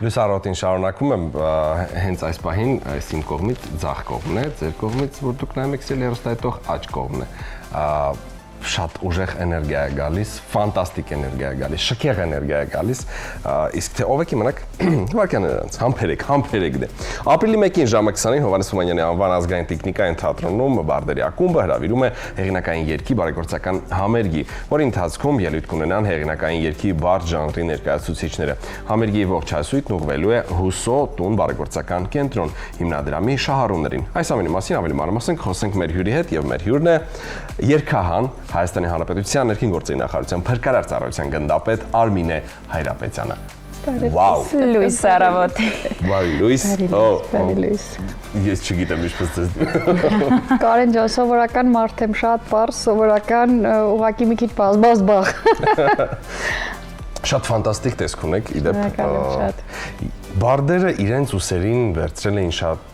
Լուսարոտին շարունակում եմ հենց այս պահին այս իմ կողմից ձախ կողմն է, ձեր կողմից որ դուք նայում եք հեռուստայտող աջ կողմն է։ Շատ ուժեղ էներգիա է գալիս, ֆանտաստիկ էներգիա է գալիս, շքեղ էներգիա է գալիս, իսկ թե ով եք իմանաք, վարքյաններ անց, համբերեք դե։ Ապրիլի 1-ին ժամը 20-ին Հովհաննես Թումանյանի անվան ազգային տեխնիկային թատրոնում Բարդերի ակումբը հրավիրում է հեղինակային երգի բարեգործական համերգի, որի ընթացքում ելույթ կունենան հեղինակային երգի բարդ ժանրի ներկայացուցիչները։ Համերգի ողջ հասույթն ուղղվելու է Հուսո տուն բարեգործական կենտրոն հիմնադրամի շահառուներին։ Այս ամենի մասին ավելի մանրամասն խոսենք մեր հյուրի հետ եւ մեր հյուրն է երգահան Հայաստանի Հանրապետության ներքին գործերի նախարարության փրկարար ծառայության գնդապետ Արմինե Հայրապետյանը։ Վաու։ Լույս Արավոտ։ Վայ Լույս։ Լույս։ Ես չգիտեմ ինչպես ձեզ։ Կարեն ջան, սովորական մարդ եմ, շատ պարզ, սովորական ուղղակի մի քիչ բազբազբաղ։ Շատ ֆանտաստիկ տեսք ունեք, իդեպ։ Շատ։ Բարդերը իրենց ուսերին վերցրել էին շատ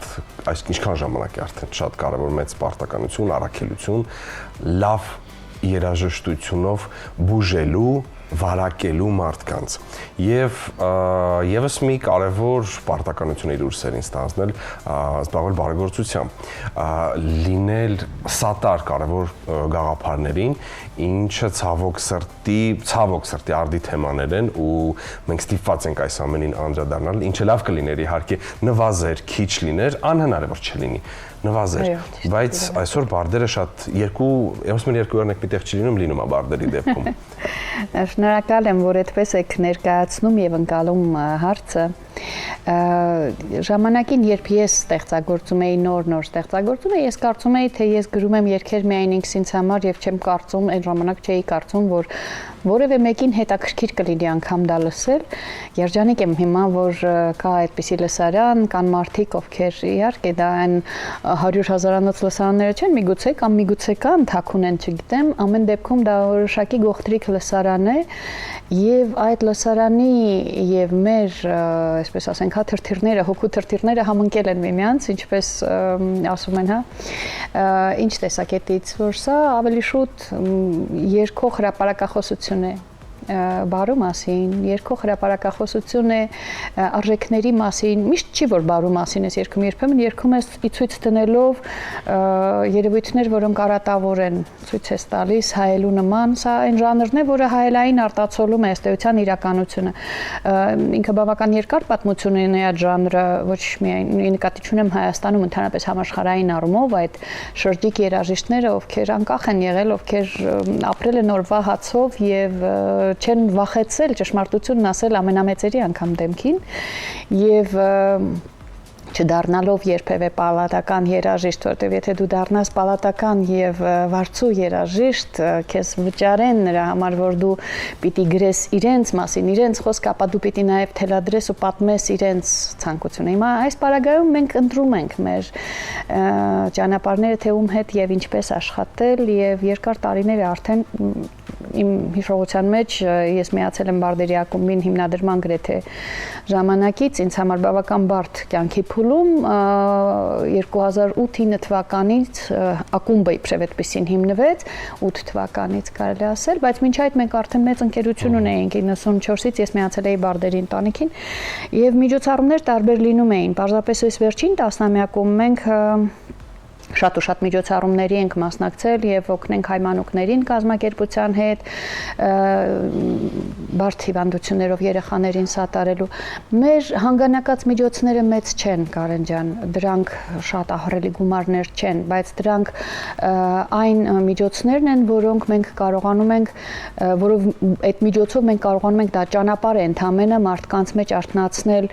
ինչքան ժամանակ է արդեն շատ կարևոր մեծ պարտականություն, առաքելություն, լավ երաժշտությունով բուժելու, վարակելու մարդկանց եւ եւս մի կարևոր պարտականություն իր ուսերին ստանձնել, զբաղվել բարեգործությամբ, լինել սատար կարևոր գաղափարներին, ինչը ցավոք սրտի արդի թեմաներ են ու մենք ստիպված ենք այս ամենին անդրադառնալ, ինչը լավ կլիներ իհարկե նվազեր, քիչ լիներ, անհնար է որ չլինի նվազեր, բայց այսօր բարդերը շատ երկու օրինակ մի տեղ չի լինում է բարդերի դեպքում։ Շնորհակալ եմ, որ այդպես եք ներկայացնում եւ ընկալում հարցը։ Ժամանակին, երբ ես ստեղծագործում էի նոր ստեղծագործում էի, ես կարծում էի, թե ես գրում եմ երգեր միայն ինքս համար եւ չեմ կարծում, այն ժամանակ չէի կարծում, որ որևէ մեկին հետաքրքիր կլինի անգամ դա լսել։ Երջանիկ եմ հիմա, որ կա այդպիսի լսարան, կան մարդիկ, ովքեր իհարկե դա այն 100,000-անոց լսարանները չեն, միգուցե կան, թաքուն են, չգիտեմ, ամեն դեպքում դա որոշակի գողտրիկ լսարան է եւ այդ լսարանի եւ մեր, այսպես ասենք, թրթիռները, հոգու թրթիռները համընկել են միմյանց, ինչպես ասում են, ինչ տեսակետից, որ սա ավելի շուտ երկող հրապարակախոսություն է բարու մասին, երկող հրապարակախոսություն է արժեքների մասին, միշտ չի որ բարու մասին ես երգում, երբեմն երգում ես ցույց դնելով երևույթներ, որոնք արատավոր են, ցույց ես տալիս հայելու նման, սա այն ժանրն է, որը հայելային արտացոլում է ըստ էության իրականությունը։ Ինքը բավական երկար պատմություն ունի այդ ժանրը, ոչ միայն նկատի չունեմ Հայաստանում, ընդհանրապես համաշխարհային առումով այդ շրջիկ երաժիշտները, ովքեր անկախ են եղել, ովքեր ապրել են օրվա հացով եւ չեն վախեցել ճշմարտությունն ասել ամենամեծերի անգամ դեմքին եւ չդառնալով երբևէ պալատական երաժիշտ, որտեղ եթե դու դառնաս պալատական եւ վարձու երաժիշտ, քեզ վճարեն նրա համար, որ դու պիտի գրես իրենց մասին, իրենց խոսքը, ապա դու պիտի նաեւ թելադրես ու պատմես իրենց ցանկությունը։ Հիմա այս պարագայում մենք ընտրում ենք մեր ճանապարհները, թե ում հետ եւ ինչպես աշխատել եւ երկար տարիներ է արդեն իմ հիշողության մեջ ես միացել եմ Բարդերի ակումբին հիմնադրման գրեթե ժամանակից, ինձ համար բավական բարդ կյանքի փուլում 2008 թվականից ակումբը իբրև այդպեսին հիմնվեց, 8 թվականից կարելի ասել, բայց մինչ այդ մենք արդեն մեծ ընկերություն ունեինք 94-ից ես միացել էի Բարդերի ընտանիքին եւ միջոցառումներ տարբեր լինում էին, պարզապես այս վերջին տասնամյակում մենք շատ ու շատ միջոցառումների ենք մասնակցել եւ օգնենք հայմանուկներին կազմակերպության հետ բարդ հիվանդություններով երեխաներին սատարելու։ Մեր հանգանակած միջոցները մեծ չեն, Կարեն ջան, դրանք շատ ահռելի գումարներ չեն, բայց դրանք այն միջոցներն են, որոնք մենք կարողանում ենք, որով այդ միջոցով մենք կարողանում ենք դա ճանապարհ է ընդհանրապես մարդկանց մեջ արտնացնել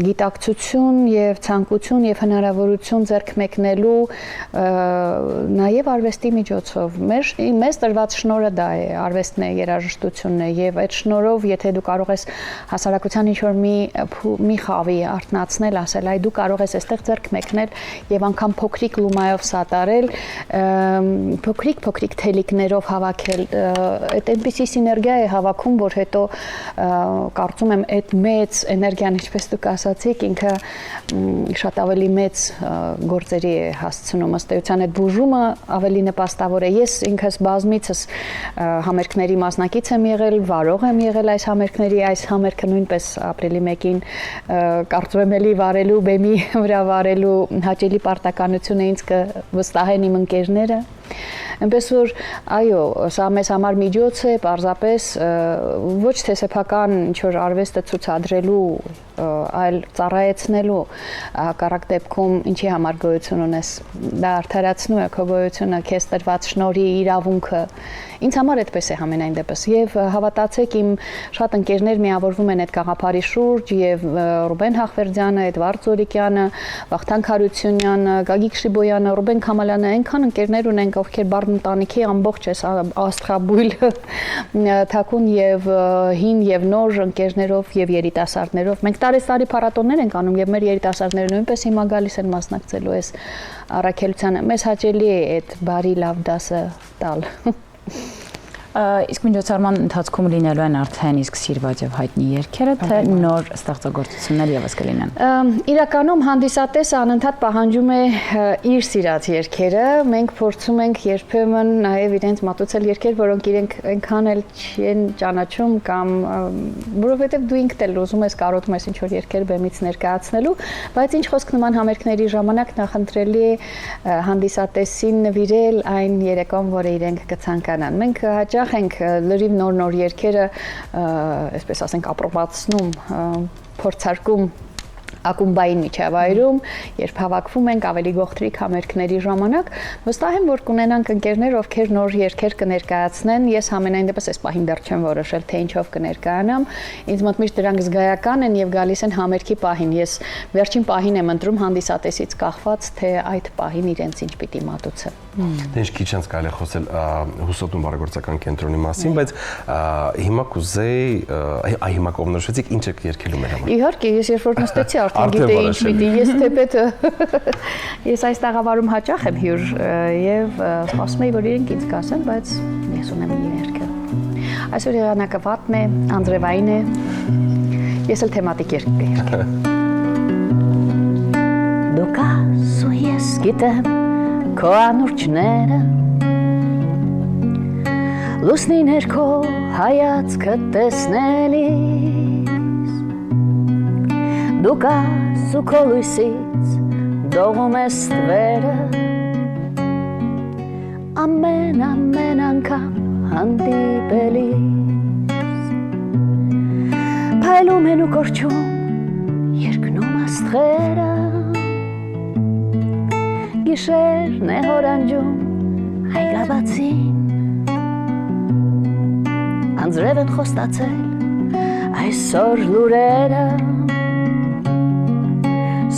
գիտակցություն եւ ցանկություն եւ հնարավորություն ձեռք մեկնել նաև արվեստի միջոցով մեզ տրված շնորհը դա է, արվեստն է, երաժշտությունն է եւ այդ շնորհով եթե դու կարող ես հասարակության ինչ-որ մի խավի արտնացնել, ասել այ դու կարող ես այստեղ ձեռք մեկնել եւ անգամ փոքրիկ լումայով սատարել, փոքրիկ թելիկներով հավաքել, այդ այնպիսի սիներգիա է հավաքում, որ հետո կարծում եմ այդ մեծ էներգիան, ինչպես դուք ասացիք, ինքը շատ ավելի մեծ գործերի է հասցնում ըստ էության այդ բուժումը ավելի նպաստավոր է։ Ես ինքս բազմիցս համերգների մասնակից եմ եղել, վարող եմ եղել այս համերգների, այս համերգը նույնպես ապրիլի 1-ին կարծում եմ էլի վարելու, բեմի վրա վարելու հաճելի պարտականություն է ինձ կվստահեն իմ ընկերները։ Այնպես որ այո, սա մեզ համար միջոց է, պարզապես ոչ թե սեփական ինչ-որ արվեստը ցուցադրելու, այլ ծառայեցնելու, հակառակ դեպքում ինչի համար գոյություն ունես, դա արդարացնում է քո գոյությունը, քեզ տրված շնորհի իրավունքը։ Ինձ համար այդպես է համենայն դեպս եւ հավատացեք իմ շատ ընկերներ միավորվում են այդ գաղափարի շուրջ եւ Ռուբեն Հախվերդյանը, Էդվարդ Զորիկյանը, Վախթան Քարությունյանը, Գագիկ Շիբոյանը, Ռուբեն Քամալյանը, այնքան ընկերներ ունենք, ովքեր բառն ընտանիքի ամբողջ աստղաբույլ թակուն եւ հին եւ նոր ընկերներով եւ երիտասարդներով։ Մենք տարեստարի փառատոններ ենք անում եւ մեր երիտասարդները նույնպես հիմա գալիս են մասնակցելու այս առաքելությանը։ Մեզ հաճելի է այդ բարի լավ դասը տալ։ Իսկ միջոցառման ընթացքում լինելու են արդեն իսկ սիրված եւ հայտնի երգերը, թե նոր ստեղծագործություններ եւս կլինեն։ Իրականում հանդիսատեսը անընդհատ պահանջում է իր սիրած երգերը։ Մենք փորձում ենք երբեմն նաեւ իրենց մատուցել երգեր, որոնք իրենք այնքան էլ չեն ճանաչում կամ որովհետեւ դու ինքդ էլ ուզում ես կարոտում ես ինչ որ երգեր բեմից ներկայացնելու, բայց ինչ խոսք նման համերգների ժամանակ նախընտրելի է հանդիսատեսին նվիրել այն երեկոն, որը իրենք կցանկանան։ Մենք ենք լրիվ նոր երգերը, այսպես ասենք, ապրոբացնում, փորձարկում ակումբային միջավայրում, երբ հավաքվում ենք ավելի գողտրիկ համերգների ժամանակ, վստահ եմ, որ կունենանք ընկերներ, ովքեր նոր երգեր կներկայացնեն։ Ես համենայն դեպս այս պահին դեռ չեմ որոշել, թե ինչով կներկայանամ։ Ինձ մոտ միշտ դրանք զգայական են եւ գալիս են համերգի պահին։ Ես վերջին պահին եմ ընտրում հանդիսատեսից կախված, թե այդ պահին իրենց ինչ պիտի մատուցեն։ Դե ինչ քիչ անց կարելի է խոսել Հուսոտուն բարեգործական կենտրոնի մասին, բայց հիմա կուզեի, հիմա կողմնորոշվեցիք ինչ եք երգելու մեր համար։ Իհարկե, ես երբ որ նստեցի արդեն գիտեի ինչ պիտի, ես թեպետը ես այս տաղավարում հաճախ եմ հյուր եւ ասում եի, որ իրենք ինձ կասեն, բայց ես ունեմ մի երգը։ Այսօր եղանակը վատն է, անձրևային է։ Ես էլ թեմատիկ երգ կերգեմ։ Դու կաս ու ես գիտեմ քո անուրջները, լուսնի ներքո հայացքը տեսնելիս, դու կաս ու քո լույսից դողում ես ստվերը, ամեն անգամ հանդիպելիս, փայլում են ու կորչում երկնում աստղերը, գիշերն է հորանջում այգաբացին, անձրև են խոստացել այսօր լուրերը,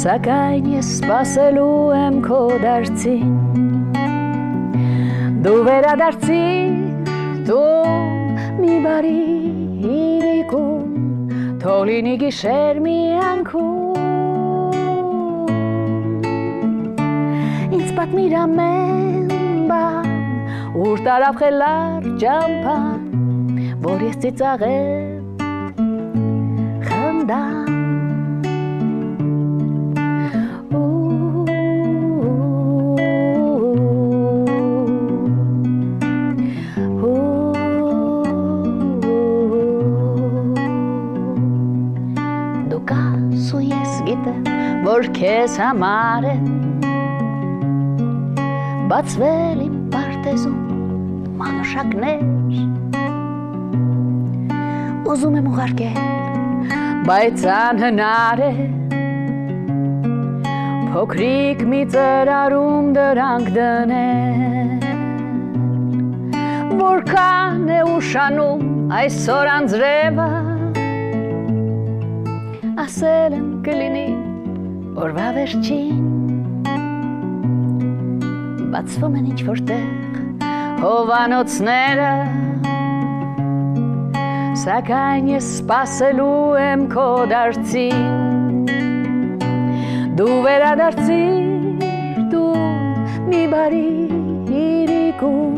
սակայն ես սպասելու եմ քո դարձին, դու վերադարձիր, դու մի բարի իրիկում, թող լինի գիշեր մի անքում, ինձ պատմիր ամեն բան, ուր տարավ խելար ճամփան, որ ես ծիծաղեմ, խնդամ, դու կաս ու ես գիտեմ, որ քեզ համար եմ բացվել իմ պարտեզում մանուշակներ, ուզում եմ ուղարկել, բայց անհնար է, փոքրիկ մի ծրարում դրանք դնել, որքան է ուշանում այսօր անձրևը, ասել եմ կլինի օրվա վերջին, բացվում են ինչ որտեղ հովանոցները, սակայն ես սպասելու եմ քո դարձին, դու վերադարձիր, դու մի բարի իրիկում,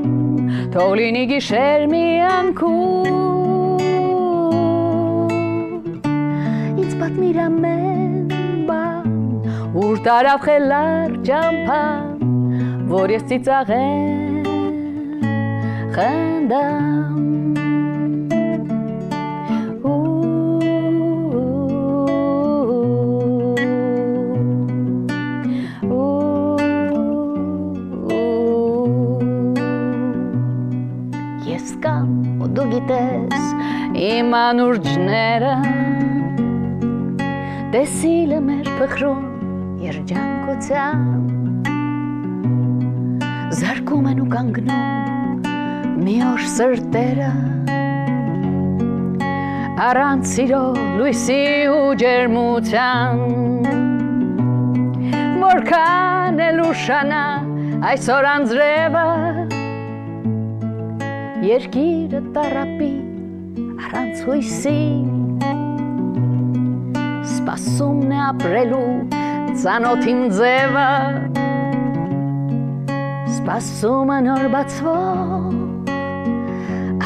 թող լինի գիշեր մի անքում, ինձ պատմիր ամեն բան, ուր ուր տարավ խելար ճամփան, որ ես ծիծաղեմ խնդամ ես կամ ու դու գիտես իմ անուրջները տեսիլը մեր փխրուն երջանկությամբ զարկում են ու կանգնում մի օր սրտերը առանց սիրո լույսի ու ջերմության որքան էլ ուշանա այսօր անձրևը երկիրը տառապի առանց հույսի սպասումն է ապրելու ծանոթ իմ ձևը սպասումը նոր բացվող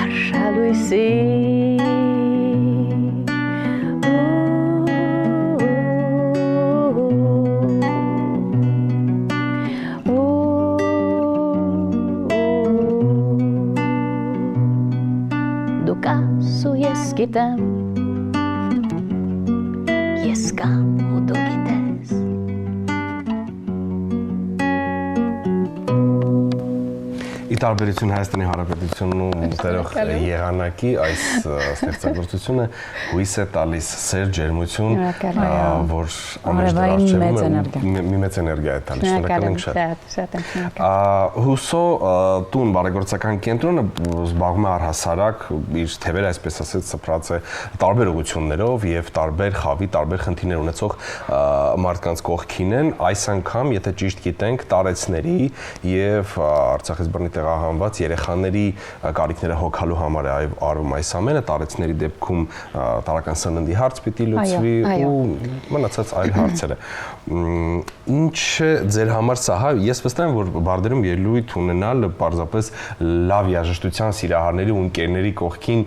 արշալույսի դու կաս ու ես գիտեմ ես կամ ու դու գիտես Ի տարբերություն Հայաստանի Հանրապետությունում տերող եղանակի այս ստեղծագործությունը հույս է տալիս սեր ջերմություն, որ ամենաշնորհավորում մի մեծ էներգիա է տալիս։ Շնորհակալ ենք շատ։ Հուսո տուն բարեգործական կենտրոնը զբաղվում է առհասարակ իր թևերը, այսպես ասած, սփռած է տարբեր ուղղություններով եւ տարբեր խավի, տարբեր խնդիրներ ունեցող մարդկանց կողքին են։ Այս անգամ, եթե ճիշտ գիտենք, տարեցների եւ Արցախից բռնի տեղահանված երեխաների կարիքները հոգալու համար է արվում այս ամենը, տարեցների դեպքում տարական սննդի հարց պիտի լուծվի ու մնացած այլ հարցերը։ Ինչ է ձեր համար սա, ես վստահ եմ, որ Բարդերում ելույթ ունենալը պարզապես լավ երաժշտության սիրահարների ու ընկերների կողքին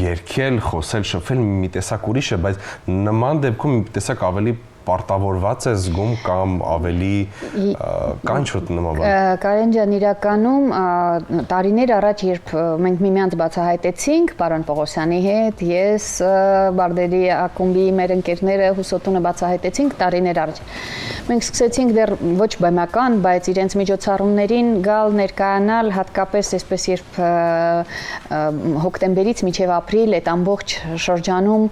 երգել, խոսել, շփվել մի տեսակ ուրիշ է, բայց նման դեպքում մի տեսակ ավելի պարտավորված է զգում կամ ավելի կան չոտ նման բան։ Կարեն ջան, իրականում տարիներ առաջ, երբ մենք միմյանց բացահայտեցինք պարոն Պողոսյանի հետ, ես Բարդերի ակումբի մեր ընկերները Հուսոտունը բացահայտեցինք տարիներ առաջ։ Մենք սկսեցինք դեռ ոչ բեմական, բայց իրենց միջոցառումներին գալ ներկայանալ, հատկապես այսպես երբ հոկտեմբերից մինչև ապրիլ այդ ամբողջ շրջանում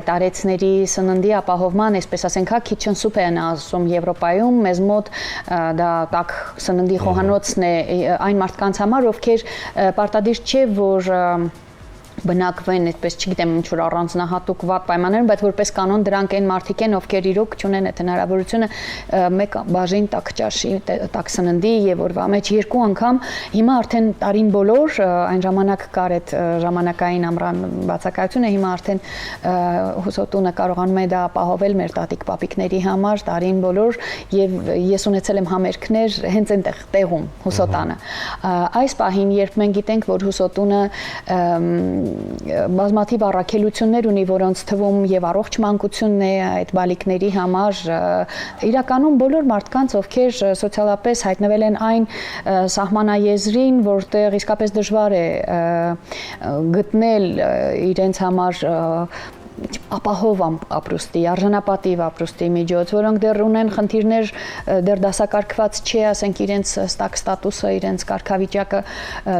տարեցների սննդի ապահովման, այսպես ասենք, kitchen soup են ասում Եվրոպայում, մեզ մոտ դա տաք սննդի խոհանոցն է այն մարդկանց համար, ովքեր պարտադիր չէ, որ բնակվեն, այդպես չգիտեմ, ինչ որ առանձնահատուկ վատ պայմաններում, բայց որպես կանոն դրանք այն մարդիկ են, ովքեր իրոք չունեն այդ հնարավորությունը մեկ բաժին տաք ճաշի, տաք սննդի եւ օրվա մեջ երկու անգամ, հիմա արդեն տարին բոլոր, այն ժամանակ կար այդ ժամանակային ամռան բացակայությունը, հիմա արդեն Հուսոտունը կարողանում է դա ապահովել մեր տատիկ պապիկների համար տարին բոլոր եւ ես ունեցել եմ համերգներ հենց այնտեղ տեղում Հուսոտանը։ Այս պահին, երբ մենք գիտենք, որ Հուսոտունը բազմաթիվ առաքելություններ ունի, որոնց թվում եւ առողջ մանկությունն է այդ բալիկների համար, իրականում բոլոր մարդկանց, ովքեր սոցիալապես հայտնվել են այն սահմանաեզրին, որտեղ իսկապես դժվար է գտնել իրենց համար ապահով ապրուստի, արժանապատիվ ապրուստի միջոց, որոնք դեռ ունեն խնդիրներ, դեռ դասակարգված չէ, ասենք իրենց ստատուսը, իրենց կարգավիճակը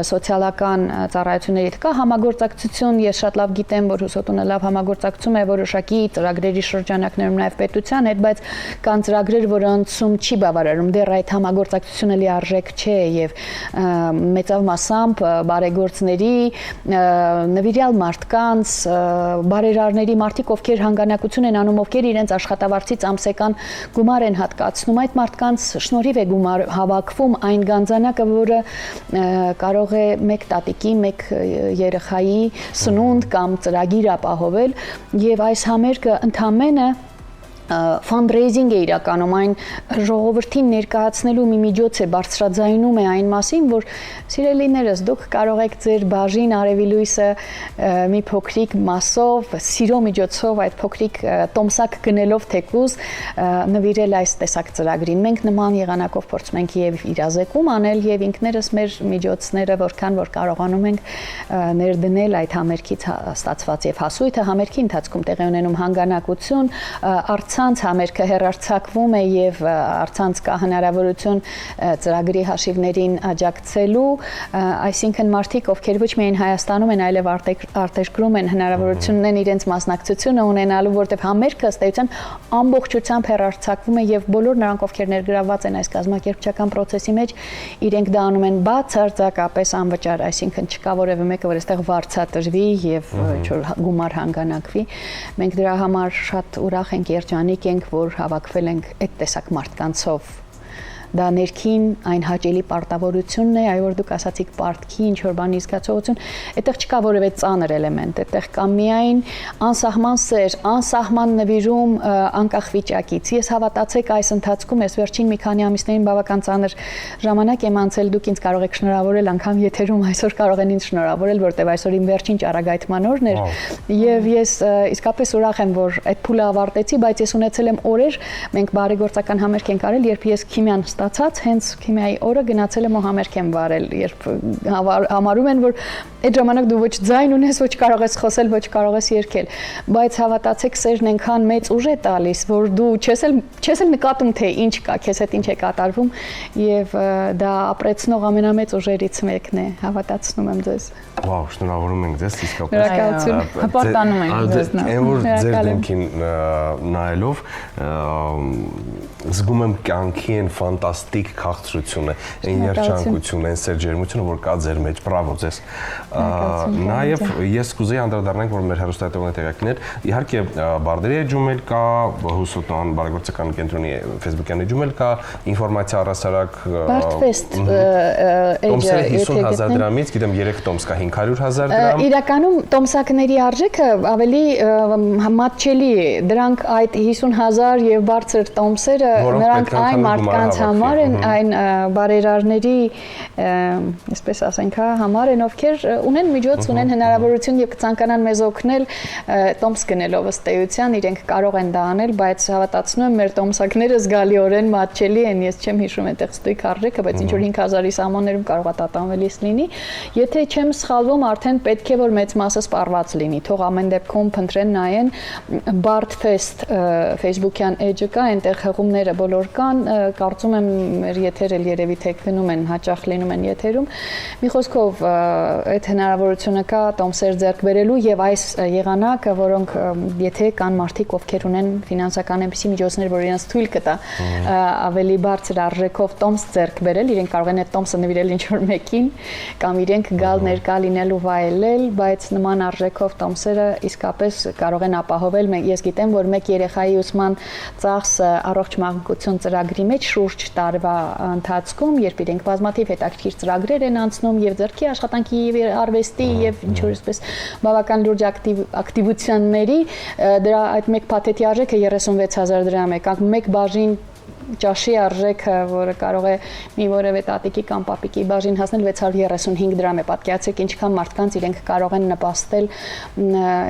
սոցիալական ծառայությունների հետ կա համագործակցություն, ես շատ լավ գիտեմ, որ Հուսոտունը լավ համագործակցում է որոշակի ծրագրերի շրջանակներում նաև պետության հետ, բայց կան ծրագրեր, որոնցում չի բավարարում, դեռ այդ համագործակցությունը լիարժեք չէ եւ մեծավ մասամբ բարեգործների, նվիրյալ մարդկանց, բարերարների մարդիկ, ովքեր հանգանակություն են անում, ովքեր իրենց աշխատավարձից ամսական գումար են հատկացնում, այդ մարդկանց շնորհիվ է գումար հավաքվում այն գանձանակը, որը կարող է մեկ տատիկի, մեկ երեխայի սնունդ կամ ծրագիր ապահովել եւ այս համերգը ընդամենը fundraising է իրականում, այն ժողովրդին ներկայացնելու մի միջոց է, բարձրաձայնում է այն մասին, որ սիրելիներս, դուք կարող եք ձեր բաժին արևի լույսը մի փոքրիկ մասով, սիրո միջոցով, այդ փոքրիկ տոմսակ գնելով թեկուզ նվիրել այս տեսակ ծրագրին։ Մենք նման եղանակով փորձում ենք եւ իրազեկում անել եւ ինքներս մեր միջոցները որքան որ կարողանում ենք ներդնել այդ համերգից ստացված եւ հասույթը համերգի ընթացքում տեղի ունենում հանգանակություն, առցանց համերգը հեռարձակվում է եւ առցանց կա հնարավորություն ծրագրի հաշիվներին աջակցելու, այսինքն մարդիկ, ովքեր ոչ միայն Հայաստանում են, այլև արտերկրում են հնարավորություն ունեն իրենց մասնակցությունը ունենալու, որտեղ համերգը ըստ էության ամբողջությամբ հեռարձակվում է եւ բոլոր նրանք, ովքեր ներգրավված են այս կազմակերպչական process-ի մեջ, իրենք դա անում են բացարձակապես անվճար, այսինքն չկա որևէ մեկը, որ այստեղ վարձատրվի եւ ինչ-որ գումար հանգանակվի։ Մենք դրա համար շատ ուրախ ենք, երջանիկ ենք, որ հավաքվել ենք այդ տեսակ մարդկանցով։ Դա ներքին այն հաճելի պարտավորությունն է, այ որ դուք ասացիք պարտքի ինչ որ բանի զգացողություն, այդտեղ չկա որևէ ծանր էլեմենտ, այդտեղ կա միայն անսահման սեր, անսահման նվիրում անկախ վիճակից։ Ես հավատացեք այս ընթացքում ես վերջին մի քանի ամիսներին բավական ծանր ժամանակ եմ անցել, դուք ինձ կարող եք շնորհավորել անգամ եթերում այսօր կարող են ինձ շնորհավորել, որտեղ այսօր իմ վերջին ճառագայթման օրն էր, եւ ես իսկապես ուրախ եմ, որ այդ փուլը ավարտեցի, բայց ես ունեցել եմ օրեր, մենք բարեգործական համերգ ենք արել, երբ ես քիմիան ստացած հենց քիմիայի օրը գնացել եմ ու համերգ եմ վարել, երբ համարում են, որ այդ ժամանակ դու ոչ ձայն ունես, ոչ կարող ես խոսել, ոչ կարող ես երգել, բայց հավատացեք, սերն այնքան մեծ ուժ է տալիս, որ դու չես էլ նկատում, թե ինչ կա, քեզ հետ ինչ է կատարվում, եւ դա ապրեցնող ամենամեծ ուժերից մեկն է, հավատացնում եմ ձեզ։ Վաու, շնորհավորում ենք ձեզ, իսկապես։ Շնորհակալություն։ Հպարտանում ենք ձեզ։ Այն որ ձեր դեմքին նայելով զգում եմ կյանքի այն ֆանտաստիկ քաղցրությունը, այն երջանկությունը, այն սերջերմությունը, որ կա ձեր մեջ, բրավո ձեզ։ Նաև ես կուզեի անդրադառնանք, որ մեր հեռուստատեղի տեղակիներ, իհարկե Բարդերի էջում էլ կա, Հուսոտան բարեգործական կենտրոնի Facebook-յան էջում էլ կա, ինֆորմացիա առհասարակ Բարդֆեստ տոմսերը 50,000 դրամից, գիտեմ 3 տոմս կա 500,000 դրամ։ Իրականում տոմսակների արժեքը ավելի մատչելի է, դրանք այդ 50,000 եւ բարձր տոմսերը նրանք այն մարդկանց համար են, այն բարերարների, այսպես ասենք, համար են, ովքեր ունեն միջոց, ունեն հնարավորություն եւ կցանկանան մեզ օգնել տոմս գնելով ըստ էության, իրենք կարող են դա անել, բայց հավատացնում եմ, մեր տոմսակները զգալիորեն մատչելի են, ես չեմ հիշում այդտեղ ստույգ արժեքը, բայց ինչ որ 5,000-ի սահմաններում կարող է տատանվելիս լինի, եթե չեմ սխալվում, արդեն պետք է որ մեծ մասը սպառված լինի, թող ամեն դեպքում փնտրեն նայեն Bardfest Facebook-յան էջը կա, այնտեղ հղումները բոլոր կան, կարծում եմ մեր եթերը երևի թե գնում են, հաճախ լինում են եթերում։ Մի խոսքով այդ հնարավորությունը կա տոմսեր ձեռք բերելու եւ այս եղանակը, որոնք եթե կան մարդիկ, ովքեր ունեն ֆինանսական այնպիսի միջոցներ, որ իրենց թույլ կտա ավելի բարձր արժեքով տոմս ձեռք բերել, իրենք կարող են այդ տոմսը նվիրել ինչ-որ մեկին կամ իրենք գալ ներկա լինելու վայելել, բայց նման արժեքով տոմսերը իսկապես կարող են ապահովել։ Ես գիտեմ, որ մեկ երեխայի ուսման ծախսը առողջ մանկություն ծրագրի մեջ շուրջ տարվա ընթացքում, երբ իրենք բազմաթիվ հետաքրքիր ծրագրեր են անցնում եւ ձեռքի աշխատանքի եւ արվեստի եւ ինչ որ այսպես բավական լուրջ ակտիվությունների, դրա այդ մեկ փաթեթի արժեքը 36,000 դրամ է, կամ մեկ բաժին ճաշի արժեքը, որը կարող է մի որևէ տատիկի կամ պապիկի բաժին հասնել 635 դրամ է, պատկերացրեք ինչքան մարդկանց իրենք կարող են նպաստել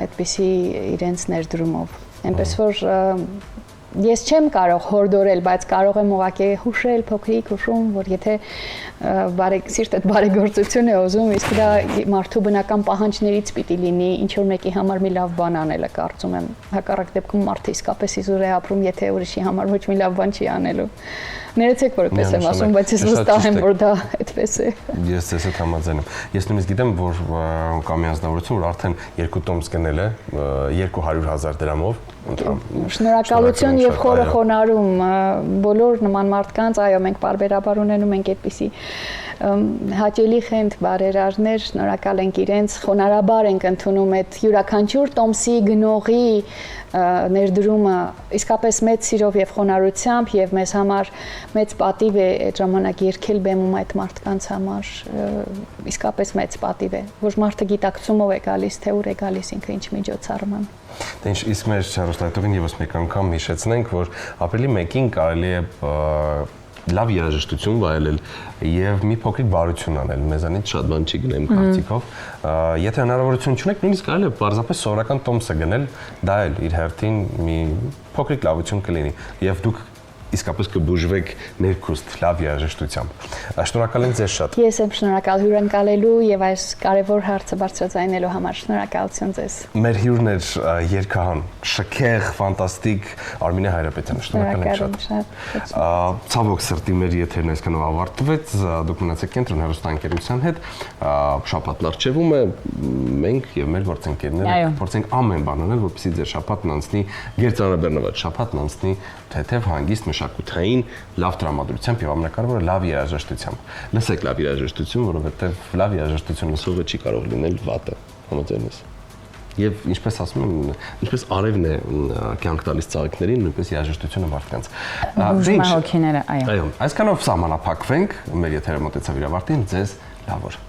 այդպիսի իրենց ներդրումով։ Այնպես որ ես չեմ կարող հորդորել, բայց կարող եմ ուղղակի հուշել փոքրիկ հուշում, որ եթե սիրտ այդ բարեգործություն է ուզում, իսկ դա մարդու բնական պահանջներից պիտի լինի, ինչ որ մեկի համար մի լավ բան անելը, կարծում եմ, հակառակ դեպքում մարդը իսկապես իզուր է ապրում, եթե ուրիշի համար ոչ մի լավ բան չի անելու։ Ներեցեք, որ այդպես եմ ասում, բայց ես վստահ եմ, որ դա այդպես է։ Ես ձեզ հետ համաձայն եմ։ Ես նույնիսկ գիտեմ, որ կա մի անձնավորություն, որ արդեն 2 տոմս գնել է 200,000 դրամով։ Շնորհակալություն եւ խորը խոնարհում բոլոր նման մարդկանց, այո, մենք բարբերաբար ունենում ենք այդպիսի հաճելի խենթ բարերարներ, շնորհակալ ենք իրենց, խոնարհաբար ենք ընդունում այդ յուրաքանչյուր տոմսի գնողի ներդրումը իսկապես մեծ սիրով եւ խոնարհությամբ եւ մեզ համար մեծ պատիվ է այդ ժամանակ երկել բեմում այդ մարդկանց համար, իսկապես մեծ պատիվ է, որ մարդը գիտակցումով է գալիս, թե ուր է գալիս ինքը ինչ միջոցառման։ Դե իսկ մեր հեռուստատեղին եւս մեկ անգամ հիշեցնենք, տեսնենք, որ ապրիլի 1-ին կարելի է լավ երաժշտություն վայելել եւ մի փոքրիկ բարություն անել, մեզանից շատ բան չի գնա իմ կարծիքով։ Եթե հնարավորություն չունեք, նույնիսկ կարելի է պարզապես սովորական տոմսը գնել, դա էլ իր հերթին մի փոքրիկ լավություն կլինի եւ դուք իսկապես կբուժվեք ներքուստ լավ երաժշտությամբ։ Շնորհակալ եմ ձեզ շատ։ Ես եմ շնորհակալ հյուրընկալելու եւ այս կարեւոր հարցը բարձրացնելու համար շնորհակալություն ձեզ։ Մեր հյուրն էր երգահան, շքեղ, ֆանտաստիկ Արմինե Հայրապետյանը, շնորհակալ եմ շատ։ Ցավոք սրտի մեր եթերն այսքանով ավարտվեց, դուք մնացեք Կենտրոն հեռուստաընկերության հետ, շաբաթն առջևում է, մենք եւ մեր գործընկերները փորձենք ամեն բան անել, որպեսզի ձեր շաբաթն անցնի գերծանրաբեռնված, շաբաթն անցնի թեթև, հանգիստ, մշակութային, լավ տրամադրությամբ եւ ամենակարևորը լավ երաժշտությամբ։ Լսեք լավ երաժշտություն, որովհետեւ լավ երաժշտություն լսողը չի կարող լինել վատը, համաձայն ես։ Եվ ինչպես ասում եմ, ինչպես արևն է կյանք տալիս ծաղիկներին, նույնպես երաժշտությունը մարդկանց։ Բուժում է հոգիները, այո։ Այո, այսքանով սահմանափակվենք, մեր եթերը մոտեցավ իր ավարտին, ձեզ լավ օր։